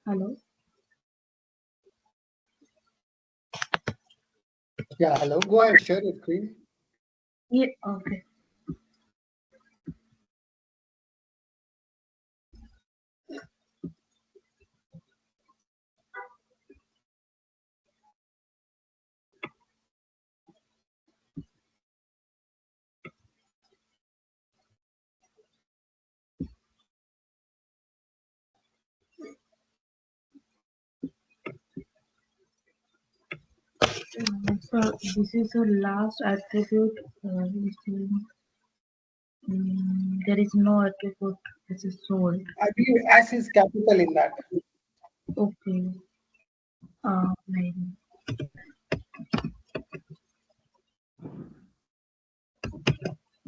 Hello. Yeah, hello. Go ahead, share your screen. Yeah. Okay. So this is the last attribute. There is no attribute. This is sold. I believe S is capital in that. Okay. Maybe.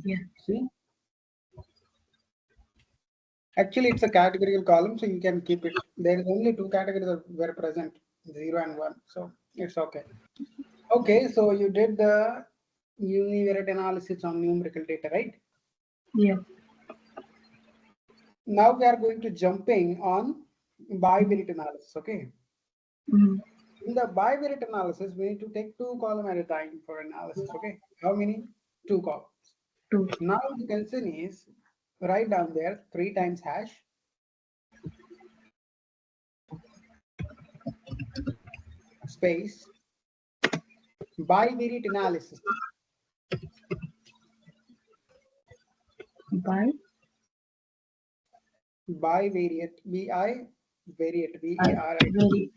Yeah. See? Actually, it's a categorical column, so you can keep it. There is only two categories that were present, 0 and 1. So it's okay. Okay, so you did the univariate analysis on numerical data, right? Yeah. Now we are going to jumping on bivariate analysis, okay? Mm. In the bivariate analysis, we need to take two columns at a time for analysis, okay? How many? Two columns. 2. Now the concern is, write down there 3 times hash space bivariate analysis. Bivariate, B-I, variate, V-A-R-I-T,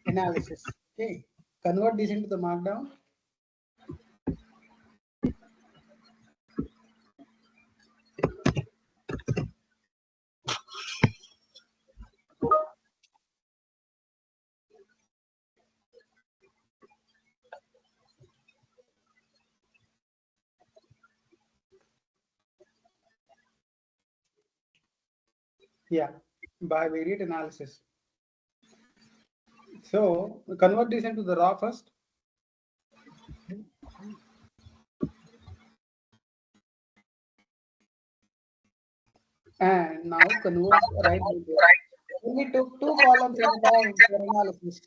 analysis. Okay, convert this into the markdown. Yeah, bivariate analysis. So convert this into the raw first. And now convert right there. We took two columns at a time for analysis.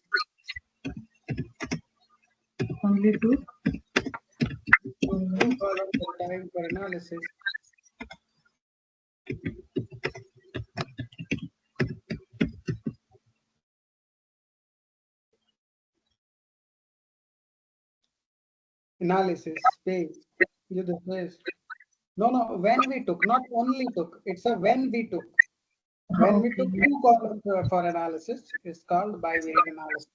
Only 2. Two columns at a time for analysis. Analysis space. You the space. No, when we took, not only took. It's a when we took. When we took two columns for analysis, it's called bivariate analysis.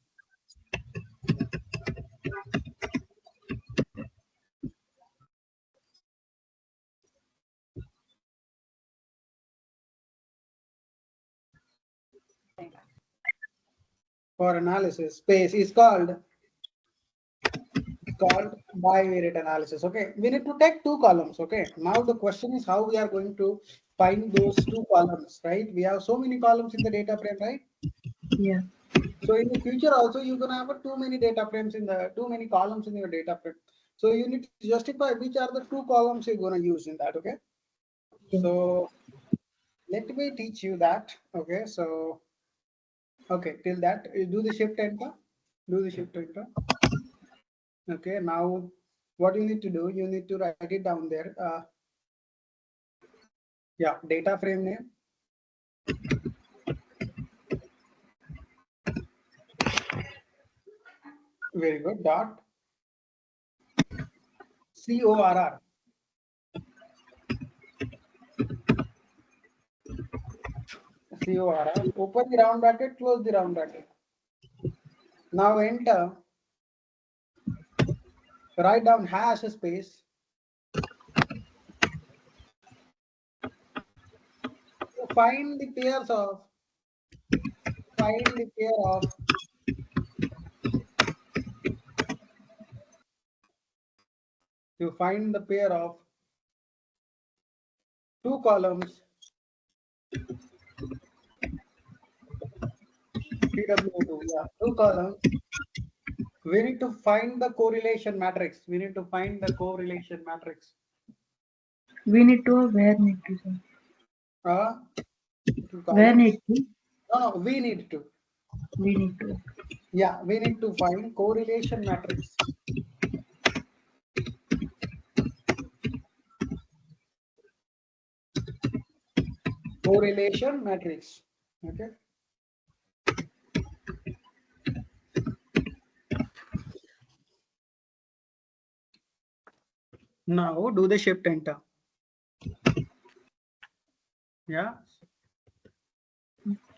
For analysis, space is called bivariate analysis. Okay, we need to take two columns. Okay, now the question is how we are going to find those two columns, right? We have so many columns in the data frame, right? Yeah. So in the future also you're gonna have too many data frames in the too many columns in your data frame. So you need to justify which are the two columns you're gonna use in that. Okay. So let me teach you that. Okay. So okay, till that you do the shift enter. Do the shift enter. Okay. Now what you need to do, you need to write it down there. Yeah, data frame name. Very good. Dot CORR. CORR. Open the round bracket, close the round bracket. Now enter. Write down hash space. Find the pairs of. Find the pair of. You find the pair of two columns. PW2, yeah, two columns. We need to find the correlation matrix. We need to find the correlation matrix. We need to where need to sir? Uh, two Where columns. need to? No, we need to. We need to. Yeah, we need to find correlation matrix. Correlation matrix. Okay. Now do the shift enter. Yeah.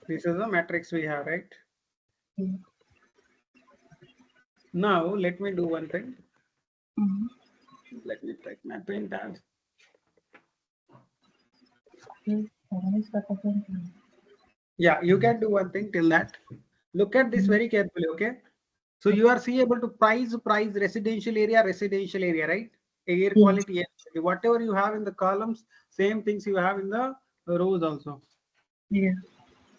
This is the matrix we have, right? Yeah. Now let me do one thing. Mm-hmm. Let me take my pen tab. Yeah, you can do one thing till that. Look at this very carefully, okay? So you are see able to price residential area, right? Air Yeah. quality, whatever you have in the columns, same things you have in the rows also. Yeah.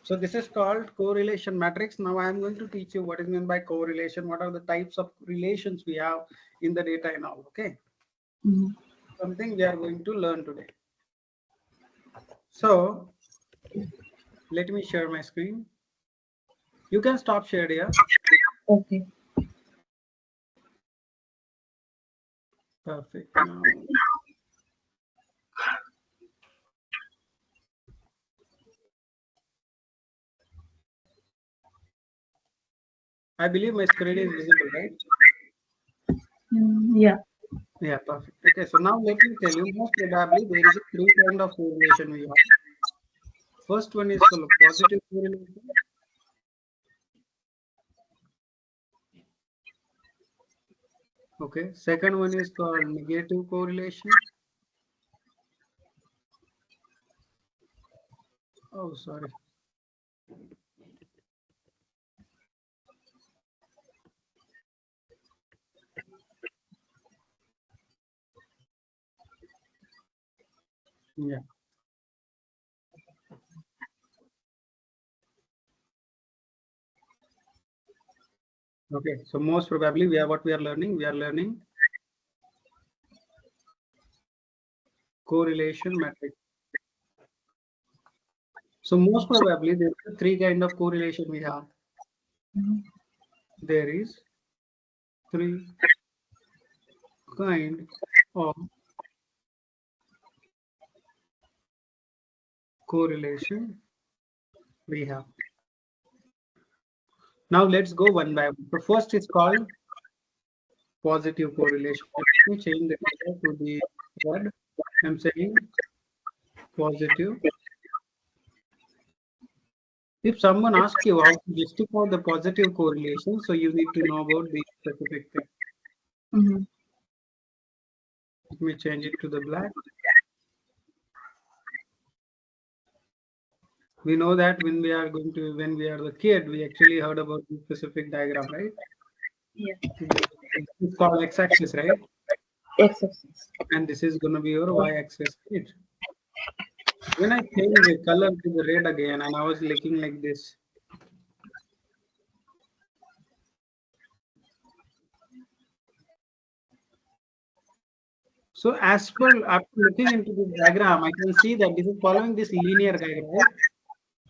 So this is called correlation matrix. Now I am going to teach you what is meant by correlation. What are the types of relations we have in the data and all, okay? Mm-hmm. Something we are going to learn today. So let me share my screen. You can stop share here. Okay. Perfect. Now I believe my screen is visible, right? Yeah. Yeah, perfect. Okay, so now let me tell you, most probably there is a three kind of correlation we have. First one is called positive correlation. Okay, second one is called negative correlation. Oh, sorry. Yeah. Okay, so most probably we are what we are learning. We are learning correlation matrix. So most probably there are three kind of correlation we have. Mm-hmm. There is three kind of correlation we have. Now let's go one by one. The first is called positive correlation. Let me change the color to the red. I'm saying positive. If someone asks you how to justify the positive correlation, so you need to know about the specific thing. Mm-hmm. Let me change it to the black. We know that when we are the kid, we actually heard about the specific diagram, right? Yeah. It's called x-axis, right? X-axis. And this is going to be your y-axis, right? When I change the color to the red again, and I was looking like this. So as per after looking into this diagram, I can see that this is following this linear diagram, right?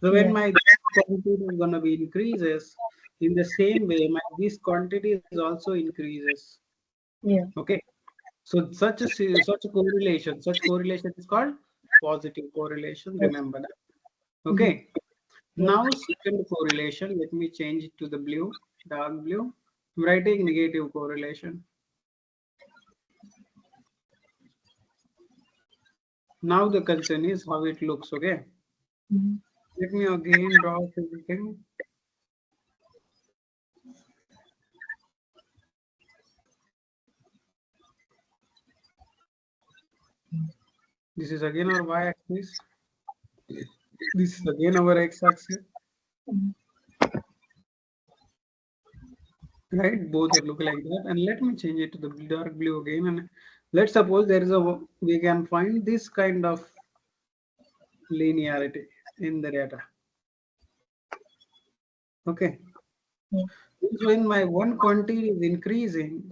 So when Yeah. my quantity is going to be increases, in the same way, my this quantity is also increases. Yeah. Okay. So such a correlation is called positive correlation. Yes. Remember that. Mm-hmm. Okay. Yeah. Now second correlation. Let me change it to the blue, dark blue. I'm writing negative correlation. Now the concern is how it looks. Okay. Mm-hmm. Let me again draw everything. This is again our y-axis. This is again our x-axis. Mm-hmm. Right, both it look like that. And let me change it to the dark blue again. And let's suppose there is we can find this kind of linearity in the data. Okay. Yeah. When my one quantity is increasing,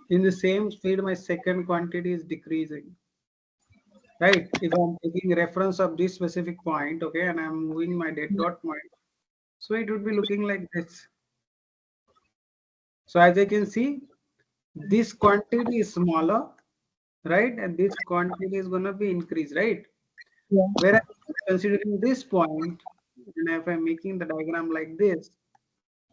in the same speed, my second quantity is decreasing. Right? If I'm taking reference of this specific point, okay, and I'm moving my dot point, so it would be looking like this. So as I can see, this quantity is smaller, right? And this quantity is going to be increased, right? Yeah. Whereas considering this point, and if I'm making the diagram like this,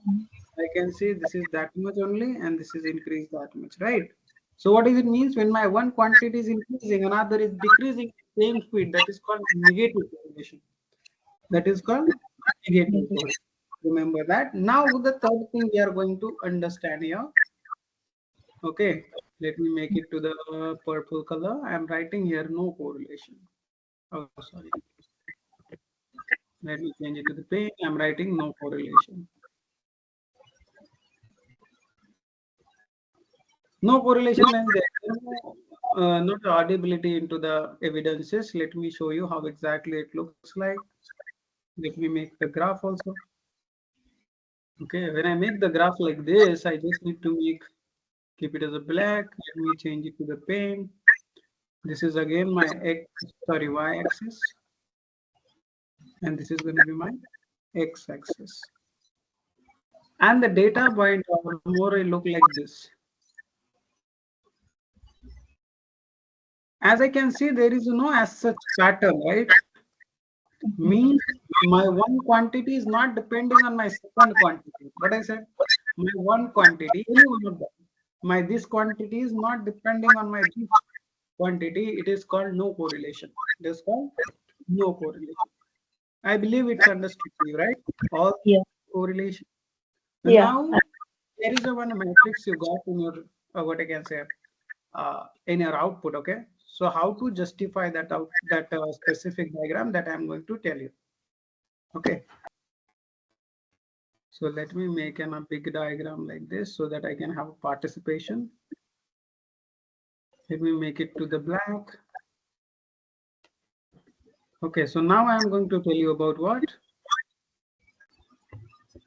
I can see this is that much only, and this is increased that much, right? So what does it means when my one quantity is increasing, another is decreasing same speed? That is called negative correlation. That is called negative Yeah. correlation. Remember that. Now the third thing we are going to understand here. Okay, let me make it to the purple color. I am writing here no correlation. Oh, sorry. Let me change it to the page. I am writing no correlation. No correlation means there is no, not audibility into the evidences. Let me show you how exactly it looks like. Let me make the graph also. Okay, when I make the graph like this, I just need to keep it as a black. Let me change it to the pane. This is again my y-axis, and this is going to be my x-axis. And the data point or more I look like this. As I can see, there is no as such pattern, right? Means my one quantity is not depending on my second quantity. What I said, my one quantity, any one of them, my this quantity is not depending on my this quantity. It is called no correlation. It is called no correlation. I believe it's understood to you, right? All Yeah. correlation. And Yeah. now there is a one matrix you got in your what I can say in your output. Okay, so how to justify that specific diagram that I'm going to tell you. Okay, so let me make a big diagram like this so that I can have participation. Let me make it to the black. Okay, so now I'm going to tell you about what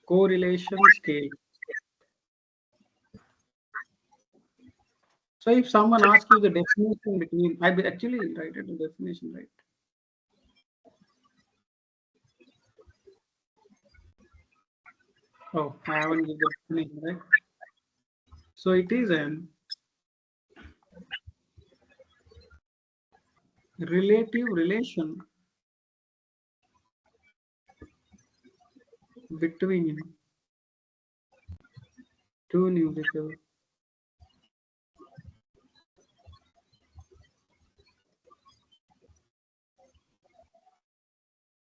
correlation scale. So if someone asks you the definition between, I will actually write it the definition, right? Oh, I haven't given the definition, right? So it is an relative relation between two numerical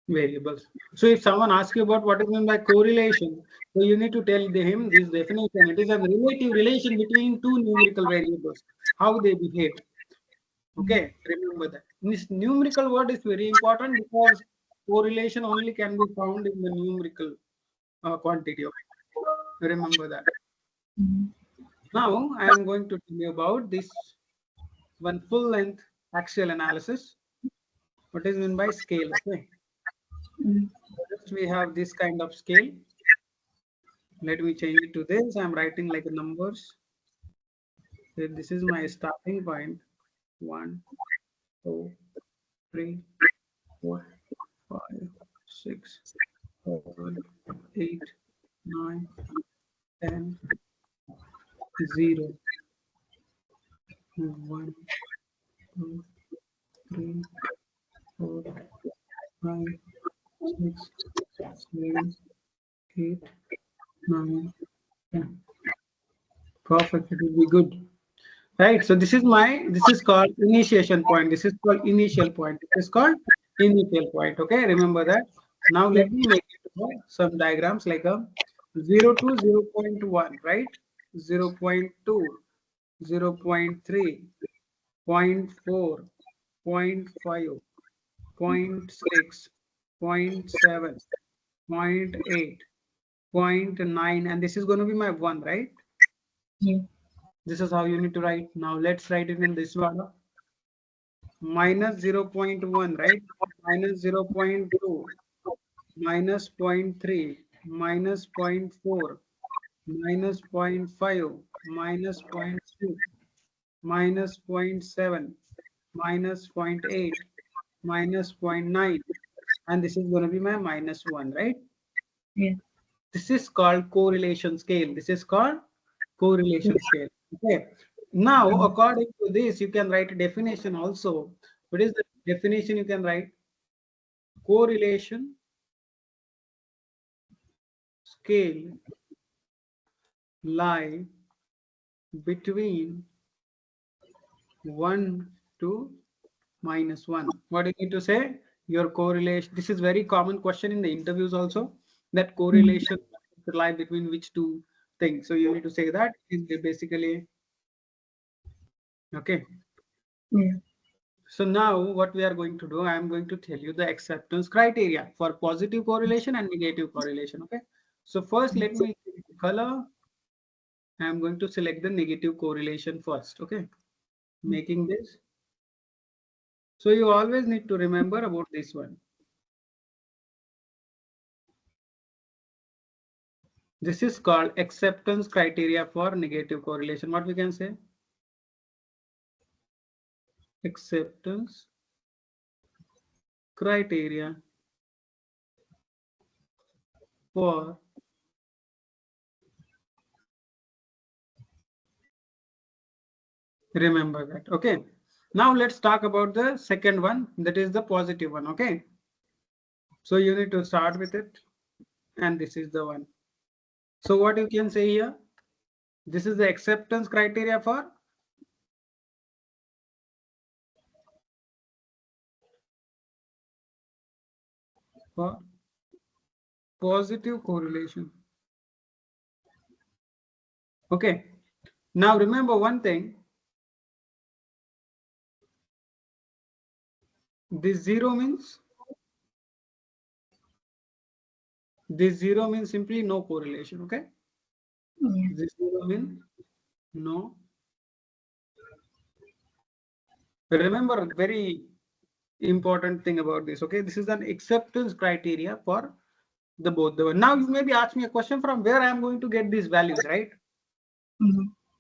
variables. So if someone asks you about what is meant by correlation, so you need to tell him this definition. It is a relative relation between two numerical variables, how they behave. Okay, remember that. This numerical word is very important because correlation only can be found in the numerical quantity. Okay? Remember that. Mhm. Now I am going to tell you about this one full length axial analysis. What is meant by scale? Okay. Mhm. First we have this kind of scale. Let me change it to this. I'm writing like numbers. So this is my starting point. 1, 2, 3, 4, 5, 6, 7, 8, 9, 10, 0, 1, 2, 3, 4, 5, 6, 7, 8, 9, 10. Perfect. It will be good. Right. So this is called initiation point. This is called initial point. It is called initial point. Okay. Remember that. Now Yeah. let me make it some diagrams like a 0 to 0.1, right? 0.2, 0.3, zero point 0.4, zero point 0.5, zero point 0.6, zero point 0.7, zero point 0.8, zero point 0.9, and this is going to be my one, right? Yeah. This is how you need to write. Now let's write it in this order. minus 0.1, right? Minus 0.2, minus 0.3, minus 0.4, minus 0.5, minus 0.6, minus 0.7, minus 0.8, minus 0.9, and this is going to be my minus 1, right? Yeah. This is called correlation scale. This is called correlation scale. Okay. Now, according to this, you can write a definition also. What is the definition you can write? Correlation scale lie between 1 to minus 1. What do you need to say? Your correlation. This is very common question in the interviews also. That correlation lie between which two things. So you need to say that is basically okay. Yeah. So now what we are going to do, I am going to tell you the acceptance criteria for positive correlation and negative correlation. Okay. So first let me color. I am going to select the negative correlation first. Okay. Making this. So you always need to remember about this one. This is called acceptance criteria for negative correlation. What we can say? Acceptance criteria for remember that. Okay. Now let's talk about the second one, that is the positive one. Okay. So you need to start with it, and this is the one. So what you can say here? This is the acceptance criteria for positive correlation. Okay. Now remember one thing. This zero means simply no correlation. Okay. Yeah. This zero means no. Remember very important thing about this. Okay. This is an acceptance criteria for the both. Now you maybe ask me a question, from where I am going to get these values, right?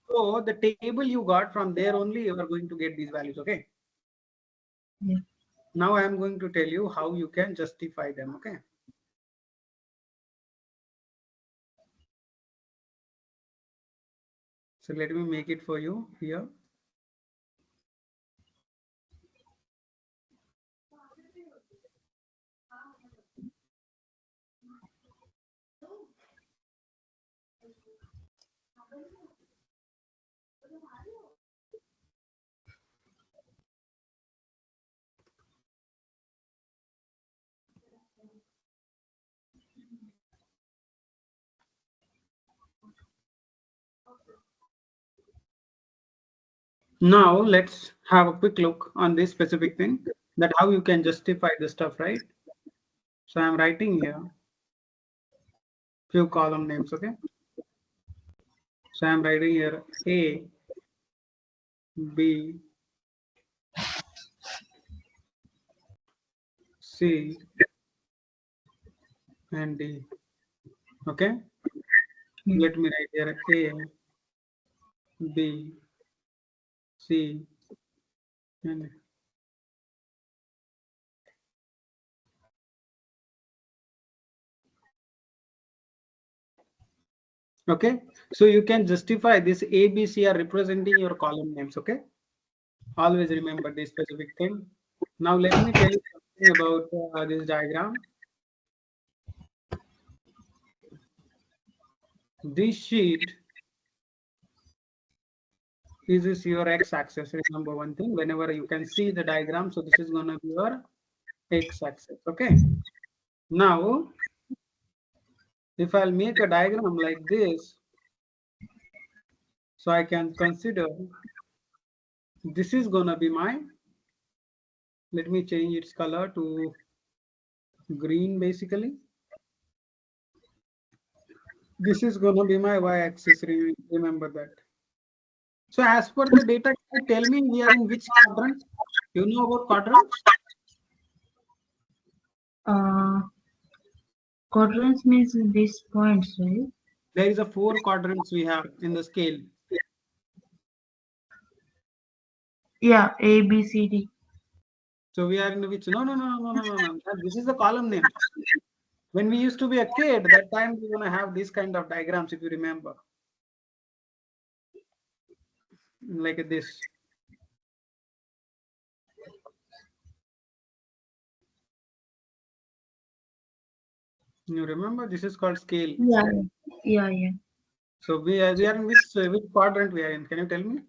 So the table you got, from there only you are going to get these values. Okay. Yeah. Now I am going to tell you how you can justify them. Okay. So let me make it for you here. Now let's have a quick look on this specific thing, that how you can justify the stuff, right? So I'm writing here few column names. Okay. So I'm writing here A, B, C, and D. Okay. Let me write here A, B, C, and okay. So you can justify this A, B, C are representing your column names. Okay. Always remember this specific thing. Now let me tell you something about this diagram. This sheet is your x-axis. Remember one thing, whenever you can see the diagram, so this is going to be your x-axis. Okay. Now, if I'll make a diagram like this, so I can consider this is going to be my, let me change its color to green basically. This is going to be my y-axis. Remember that. So as per the data, can you tell me we are in which quadrant? You know about quadrants? Uh, Quadrants means these points, right? There is a 4 quadrants we have in the scale. Yeah, A, B, C, D. So we are in which? No, no, no, no, no, no, no. This is the column name. When we used to be a kid, that time we gonna have this kind of diagrams, if you remember, like this. You remember? This is called scale. Yeah, yeah, yeah. So we are in which quadrant we are in? Can you tell me?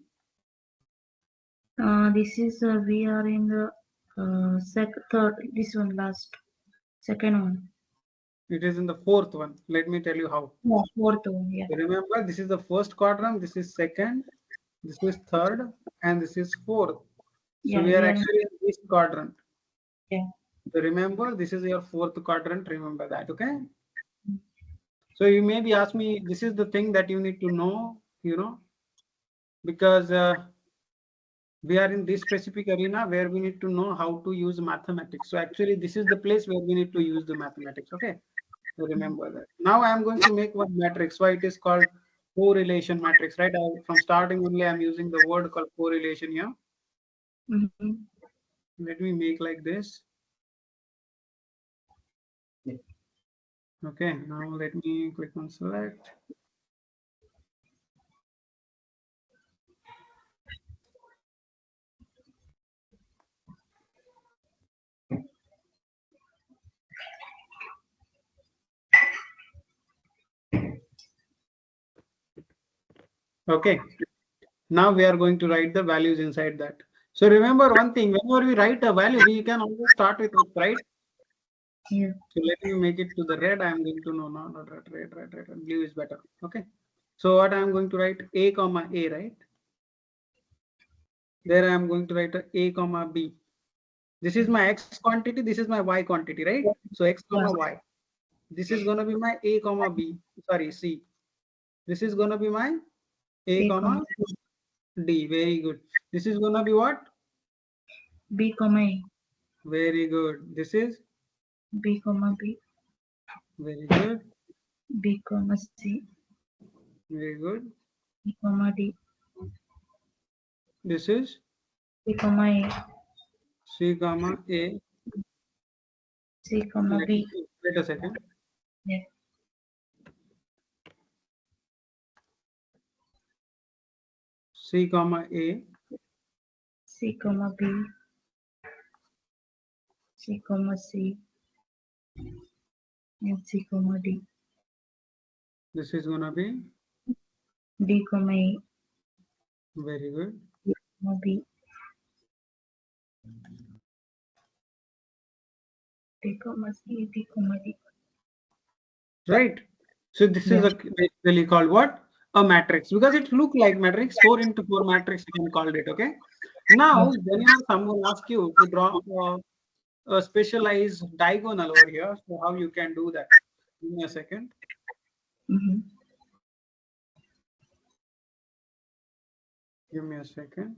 This is we are in the third. This one last, second one. It is in the fourth one. Let me tell you how. Yeah, fourth one. Yeah, Remember, this is the first quadrant, this is second, this is third, and this is fourth. So yeah, we are we are in. actually in this quadrant. Yeah. So remember, this is your fourth quadrant. Remember that, okay? So you maybe ask me, this is the thing that you need to know, because we are in this specific arena where we need to know how to use mathematics. So actually, this is the place where we need to use the mathematics, okay? So remember that. Now I am going to make one matrix. Why it is called correlation matrix, right? From starting only, I'm using the word called correlation here. Mm-hmm. Let me make like this. Okay, now let me click on select. Okay, now we are going to write the values inside that. So remember one thing, whenever we write a value, we can always start with X, right? Yeah. So let me make it to the red. I'm going to know, no, not red. Blue is better. Okay. So what I'm going to write A comma A, right? There I am going to write a comma B. This is my X quantity. This is my Y quantity, right? So X Yeah. comma Y. This is going to be my A comma B. Sorry, C. This is going to be my A A, comma D. Very good. This is going to be what? B, A. Very good. This is B, B. very good. B, C. Very good. B, D. This is C, A. C comma A. C, Let, B. wait a second. Yeah. C comma A. C, B. C, C. And C, D. This is going to be D, A. very good. B, B. D, C, D, D. Right. So this is Yeah. a basically called what? A matrix, because it look like matrix, 4 into 4 matrix, you can call it. Okay. Now, Yeah. whenever someone asks you to draw a specialized diagonal over here, so how you can do that? Give me a second. Mm-hmm. Give me a second.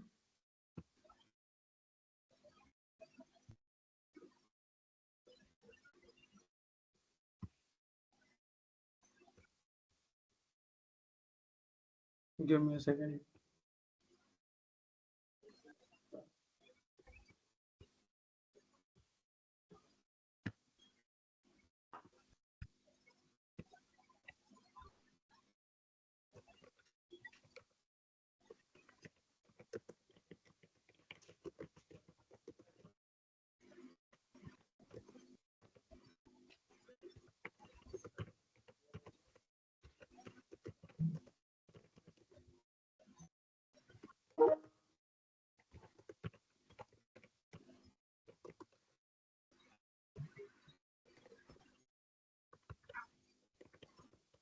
Give me a second.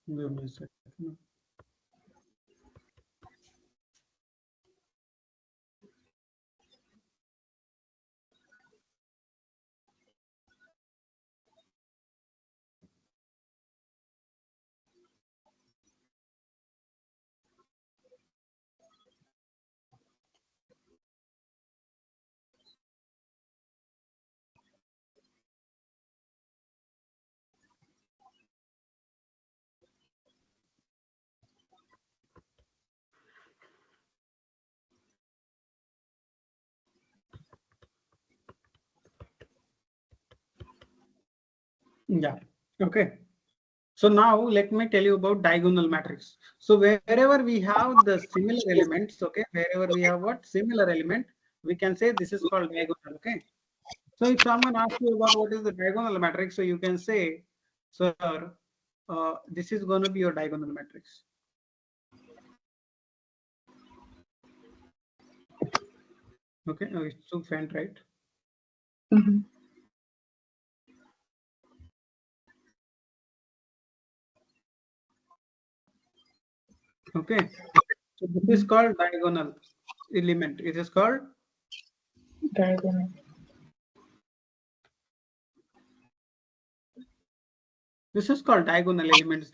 Give me a second. Yeah. Okay. So now let me tell you about diagonal matrix. So wherever we have the similar elements, okay, wherever we have what similar element, we can say this is called diagonal. Okay. So if someone asks you about what is the diagonal matrix, so you can say, sir, this is going to be your diagonal matrix. Okay, it's too faint, right? Mm-hmm. Okay, so this is called diagonal element. It is called Diagonal. diagonal elements.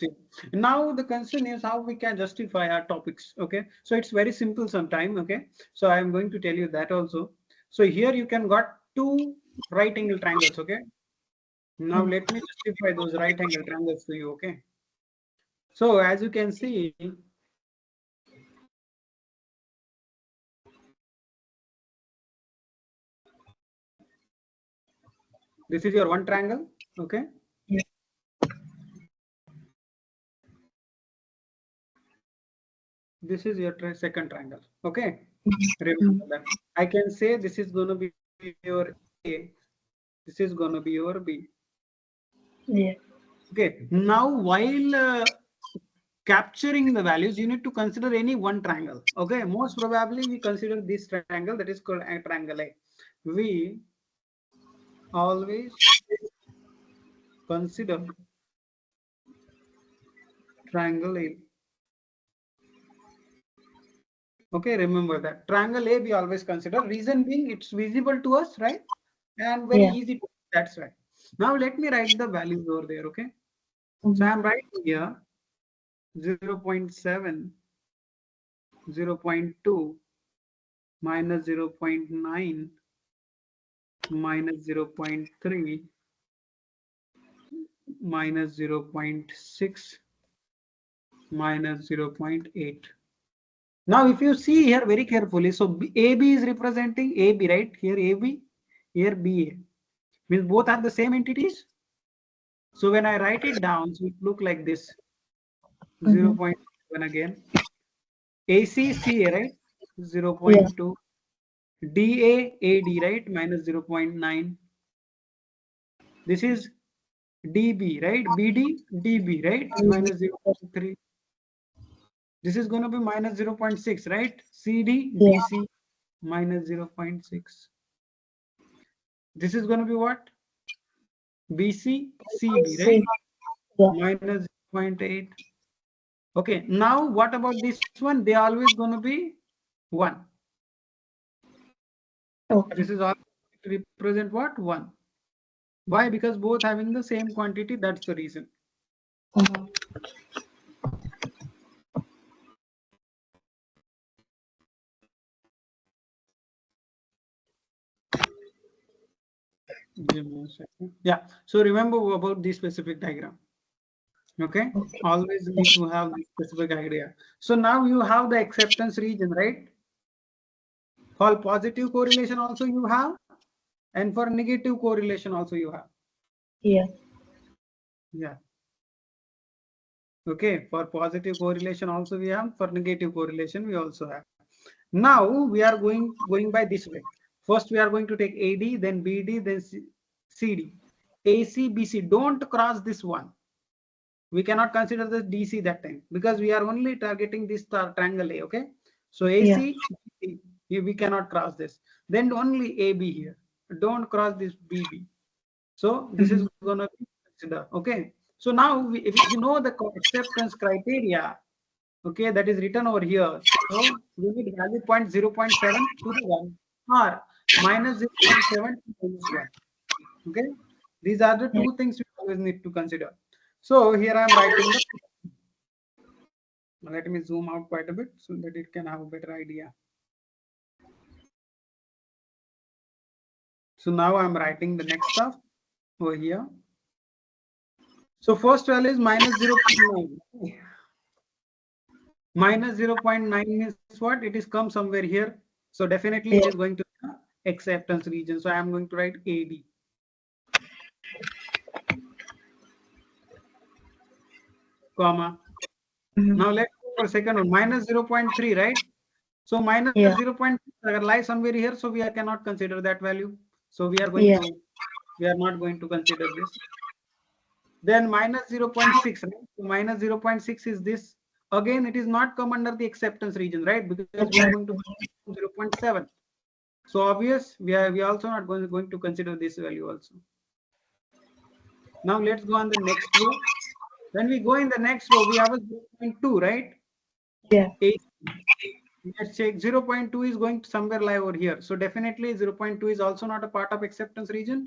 Now the concern is how we can justify our topics. Okay, so it's very simple sometime. Okay, so I am going to tell you that also. So here you can got two right angle triangles. Okay, now Mm. let me justify those right angle triangles to you. Okay, so as you can see, this is your one triangle. Okay, Yeah. this is your second triangle. Okay, Mm. remember that. I can say this is going to be your A, this is going to be your B. Yeah. Okay, now while capturing the values, you need to consider any one triangle. Okay, most probably we consider this triangle, that is called a triangle A. We always consider triangle A. Okay, remember that triangle A we always consider. Reason being, it's visible to us, right? And very Yeah. easy to, that's right. Now let me write the values over there. Okay, so Mm-hmm. I'm writing here 0 0.7, 0 0.2, minus 0 0.9, minus 0 0.3, minus 0 0.6, minus 0 0.8. Now, if you see here very carefully, so AB is representing AB, right? Here AB, here BA. Means both are the same entities. So when I write it down, so it look like this, Mm-hmm. 0.7 again. ACCA, right? Yeah. 0.2. DAAD, right? Minus 0.9. This is DB, right? BD, DB, right? Mm. Minus 0.3. This is going to be minus 0.6, right? CD, Yeah. DC, minus 0.6. This is going to be what? BC, CB, right? See. Yeah. Minus 0.8. Okay, now what about this one? They are always going to be 1. Okay. This is all to represent what? 1. Why? Because both having the same quantity, that's the reason. Mm-hmm. Give me a second. Yeah, so remember about this specific diagram. Okay, Okay. always need to have this specific idea. So now you have the acceptance region, right? For positive correlation also you have, and for negative correlation also you have. Yeah. Yeah. Okay, for positive correlation also we have, for negative correlation we also have. Now we are going by this way. First we are going to take AD, then BD, then CD. AC, BC, don't cross this one. We cannot consider the DC that time because we are only targeting this triangle A. Okay, so Yeah. AC, we cannot cross this. Then only AB here. Don't cross this BB. So this is Mm-hmm. going to be considered. Okay, so now if you know the acceptance criteria, okay, that is written over here. So we need value point 0.7 to the 1 or minus 0.7 to minus 1. Okay, these are the Yeah. two things we always need to consider. So here I am writing the, let me zoom out quite a bit so that it can have a better idea. So now I'm writing the next stuff over here. So first value is minus 0.9. Minus 0.9 means what? It is come somewhere here. So definitely it Yeah. is going to the acceptance region. So I am going to write AD. comma. Now let's go for second one, minus 0.3, right? So minus Yeah. 0.3 lies somewhere here, so we cannot consider that value. So we are not going to consider this. Then minus 0.6, right? So minus 0.6 is this. Again, it is not come under the acceptance region, right? Because we are going to 0.7. So obvious, we also not going to consider this value also. Now let's go on the next row. When we go in the next row, we have a 0.2, right? Yeah. Let's check 0.2 is going to somewhere lie over here. So definitely 0.2 is also not a part of acceptance region.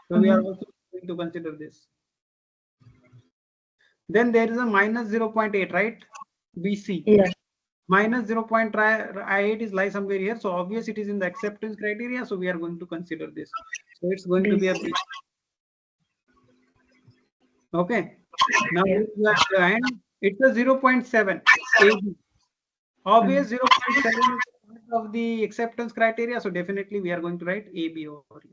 So we are also going to consider this. Then there is a minus 0.8, right? BC. Yeah. Minus 0.8 is lie somewhere here. So obvious it is in the acceptance criteria. So we are going to consider this. So it's going to be a B. Okay. Now we are at the end. It's a 0.7 AB. Obvious 0.7 is part of the acceptance criteria. So definitely we are going to write AB over here.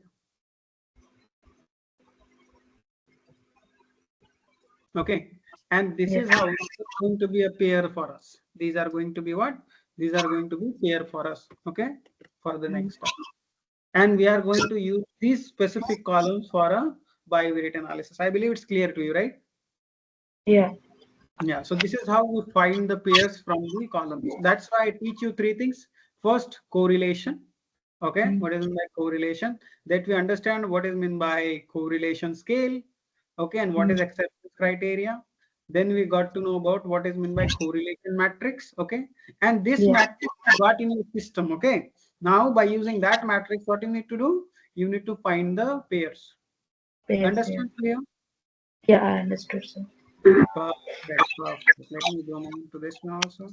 Okay. And this is how it's going to be a pair for us. These are going to be what? These are going to be pair for us. Okay. For the next step. And we are going to use these specific columns for a bivariate analysis. I believe it's clear to you, right? Yeah. Yeah. So this is how we find the pairs from the columns. That's why I teach you three things. First, correlation. Okay. What is meant by correlation? That we understand what is meant by correlation scale. Okay. And what is acceptance criteria. Then we got to know about what is meant by correlation matrix. Okay. And this matrix you got in your system. Okay. Now by using that matrix, what you need to do? You need to find the pairs. Understand clear? Yeah, I understood, sir. Perfect. Perfect. Let me go on to this one also.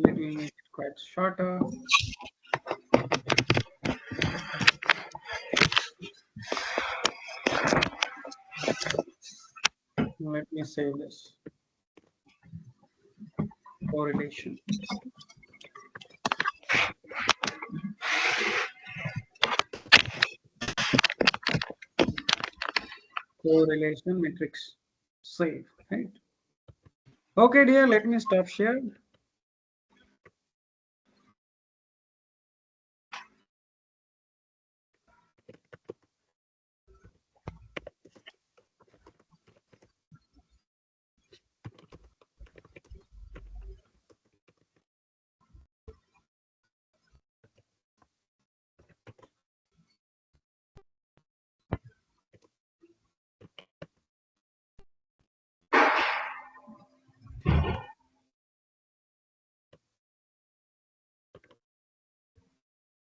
Let me make it quite shorter. Let me save this. Correlation. Correlation matrix. Save. Right. Okay, dear. Let me stop sharing.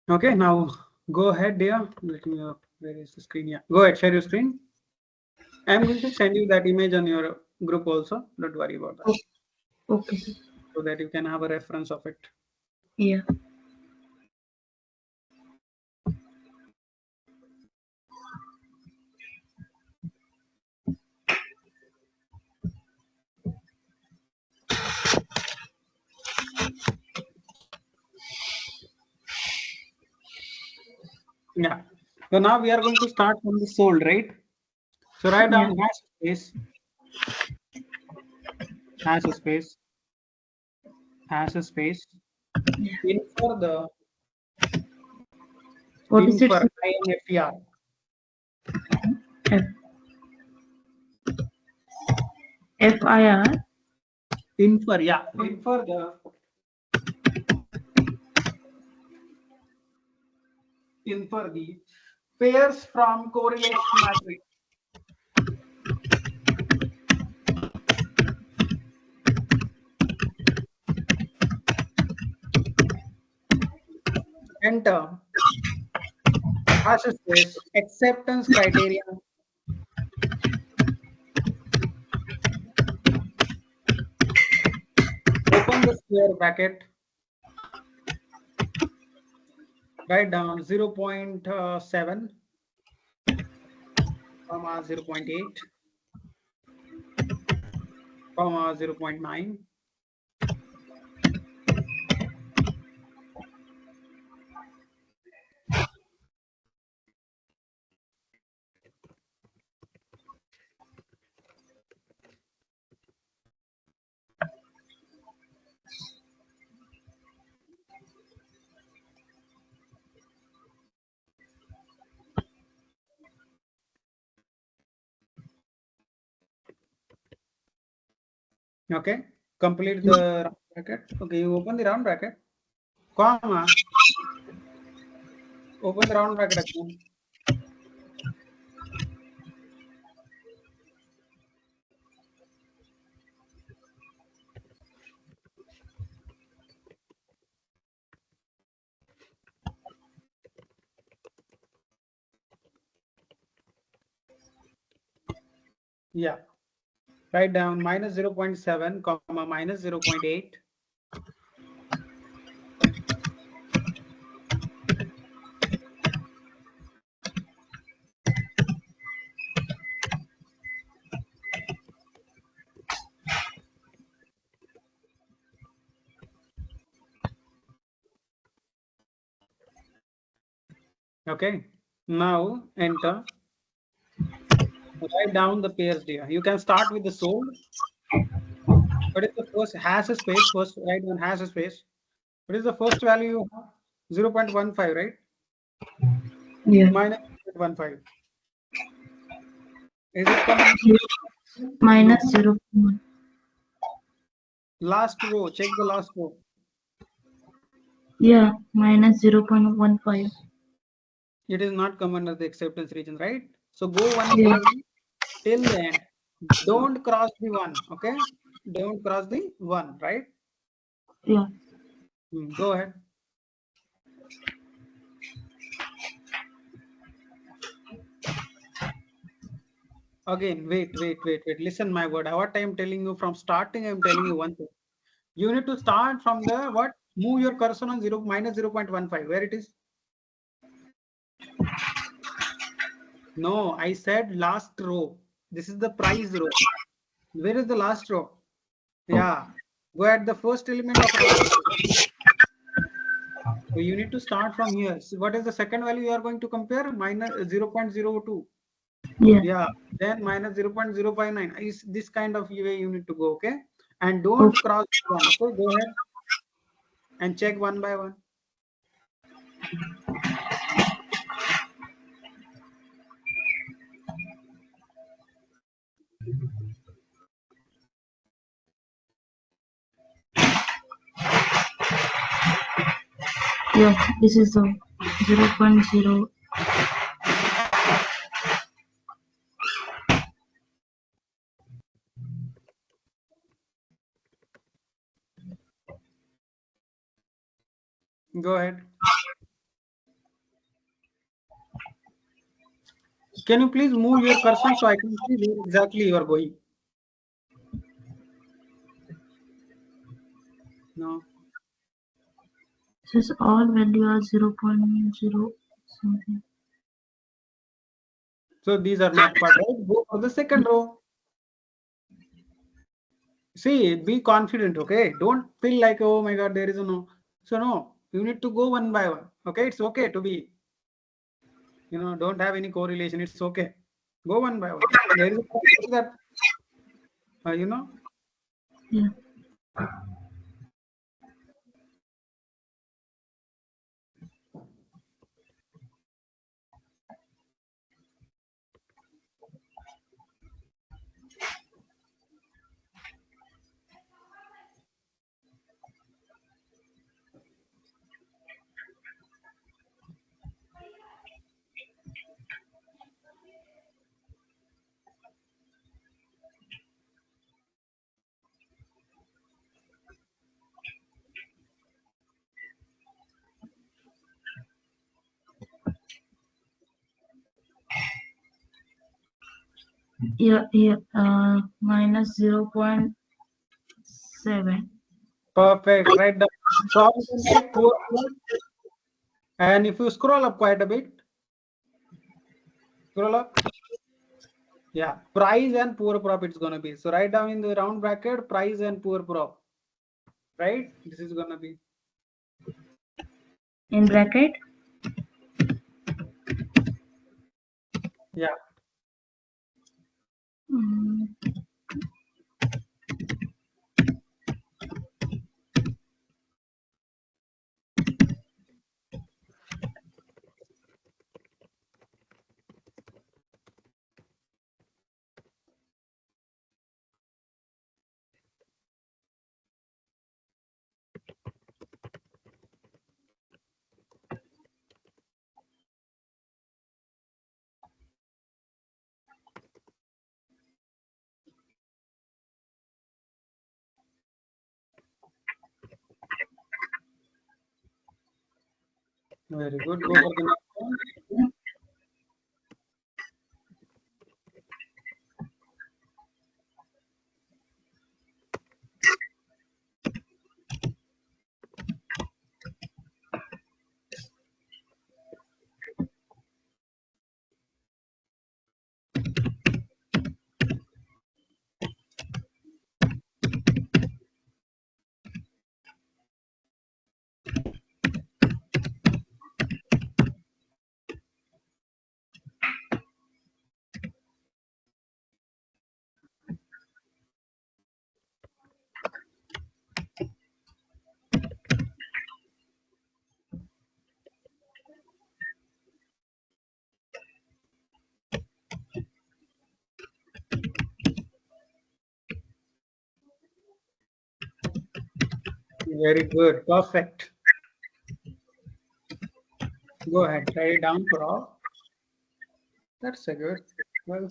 Okay, now go ahead, dear. Let me where is the screen? Yeah, go ahead, share your screen. I'm going to send you that image on your group also. Don't worry about that. Okay. So that you can have a reference of it. Yeah. Yeah. So now we are going to start from the sold, right? So write down hash space, hash space, hash space. Infer the What is it, infer sir? INFER. F FIR. Infer, yeah. Infer the pairs from correlation matrix. Enter hash space acceptance criteria. Open the square bracket. Write down 0.7, 0.8, 0.9. Okay, complete the round bracket. Okay, you open the round bracket, comma, open the round bracket again. Yeah, write down minus 0.7 comma minus 0.8. Okay, now enter. Write down the pairs here. You can start with the sold. What is the first has a space? First write down has a space. What is the first value you have? 0.15, right? Yeah. Minus 0.15. Is it coming? Minus No. 0. Last row. Check the last row. Yeah, minus 0.15. It is not come under the acceptance region, right? So go one Yeah. by one till the end. Don't cross the one. Okay. Don't cross the one, right? Yeah. Go ahead. Again, wait. Listen my word. What I am telling you from starting, I am telling you one thing. You need to start from the what? Move your cursor on 0 minus 0.15. Where it is? No, I said last row. This is the price row. Where is the last row? Yeah. Go at the first element of row. So you need to start from here. So what is the second value you are going to compare? Minus 0.02. Yeah. Yeah. Then minus 0.059. Is this kind of way you need to go, okay? And don't Okay. cross one. Okay, go ahead and check one by one. Yeah, this is the 0.0. Go ahead. Can you please move your cursor so I can see where exactly you are going? No. This is all value are 0.0 something. So these are not part, right? Go for the second row. See, be confident, okay? Don't feel like, oh my God, there is a no. So no, you need to go one by one. Okay, it's okay to be, don't have any correlation. It's okay. Go one by one. There is a possibility that, uh, you know, Yeah. Yeah, yeah. Minus 0.7. perfect, right? So how you can check poor plot? And if you scroll up quite a bit, scroll up. Yeah, price and poor prop it's gonna be. So write down in the round bracket, price and poor prop, right? This is gonna be. In bracket. Yeah. Mm, Very good. Go for the next one. Very good. Perfect. Go ahead. Write it down for all. That's a good. Well,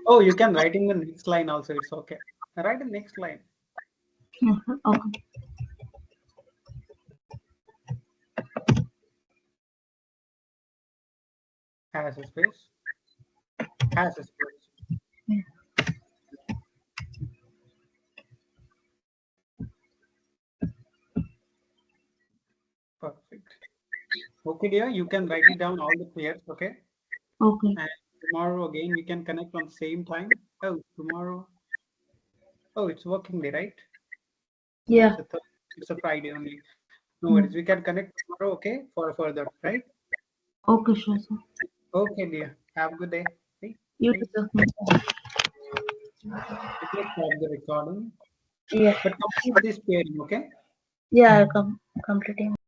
oh, you can write in the next line also. It's okay. Write in the next line. Okay. Has a space. Has a space. Yeah. Perfect. Okay, dear. You can write it down all the pairs. Okay. Okay. And tomorrow again we can connect on the same time. Oh, tomorrow. Oh, it's working day, right? Yeah. It's a Friday only. No Mm. worries. We can connect tomorrow, okay, for further, right? Okay, sure, sir. Okay, dear. Have a good day. Bye. You too, Bye. sir. Let me stop the recording. Yeah. But complete this pairing, okay? Yeah, I'll completing.